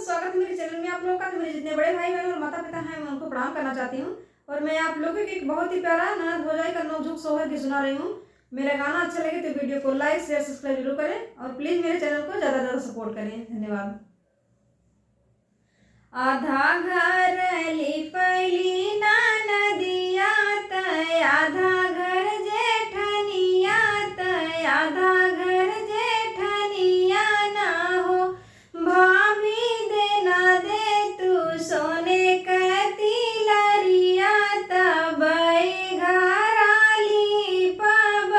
स्वागत है मेरे चैनल में आप लोगों का। तो मेरे जितने बड़े भाई बहन और माता पिता हैं मैं उनको प्रणाम करना चाहती हूँ। और मैं आप लोगों को एक बहुत ही प्यारा ननद भौजाई का नोकझोंक सोहर की सुना रही हूँ। मेरा गाना अच्छा लगे तो वीडियो को लाइक शेयर सब्सक्राइब जरूर करें और प्लीज़ मेरे चैनल को ज़्यादा से ज़्यादा सपोर्ट करें। धन्यवाद। आधा घर लिपैली ना नदिया तय, आधा घर जेठनिया तय, आधा घर जेठनिया ना हो। भाभी देना दे तू सोने का तिलरिया तब घराली पब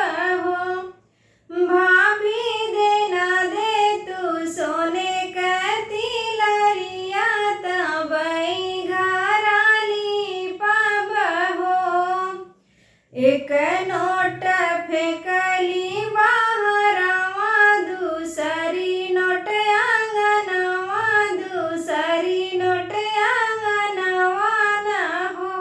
हो। भाभी देना दे तू सोने का तिलरिया तब घराली पब हो। एक नोट फेंकली बाहरवा, दूसरी नोट आंगनवा, दूसरी नोट आंगनवा न हो।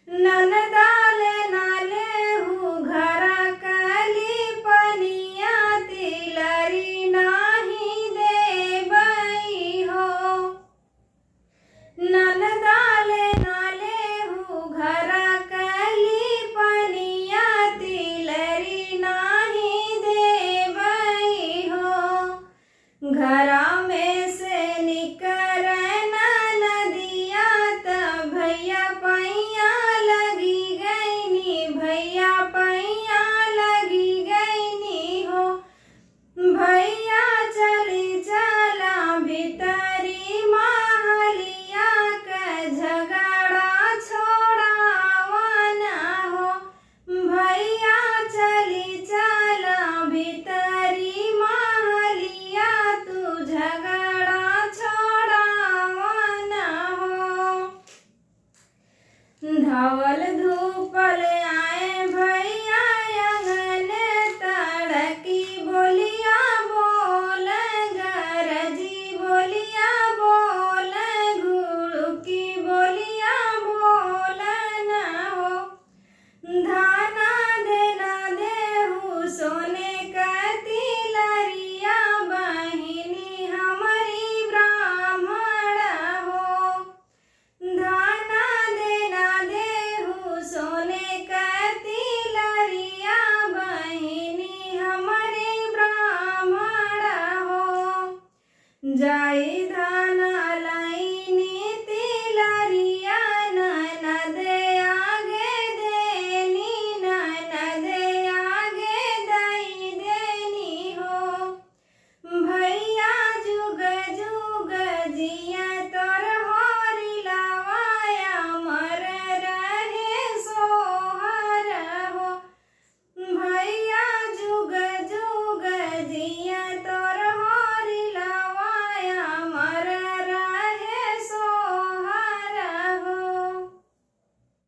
ननदाले नाले हूँ घर कली पनिया, तिलरी नाही देबई हो। ननदाले नाले हूँ घर कली पनिया, तिलरी नाही देबई हो। घरा में से निकर नदिया त भैया पैया लगी गईनी, भैया पैया लगी गईनी हो। भैया चली चला भीतरी महलिया के झगड़ा छोड़ावा न हो। भैया चली चला भीतरी महलिया, तू झगड़ा छोड़ावा न हो। धवल धूपल आए भैया अंगन, तड़की बोलिया बोल, गरजी बोलिया बोल, घुड़की बोलिया बोल न हो। धाना देना देहू सोने का तिलरिया, बहिनी हमारी ब्राह्मण हो। धाना देना देहू सोने का तिलरिया, बहिनी हमारी ब्राह्मण हो। जाई धाना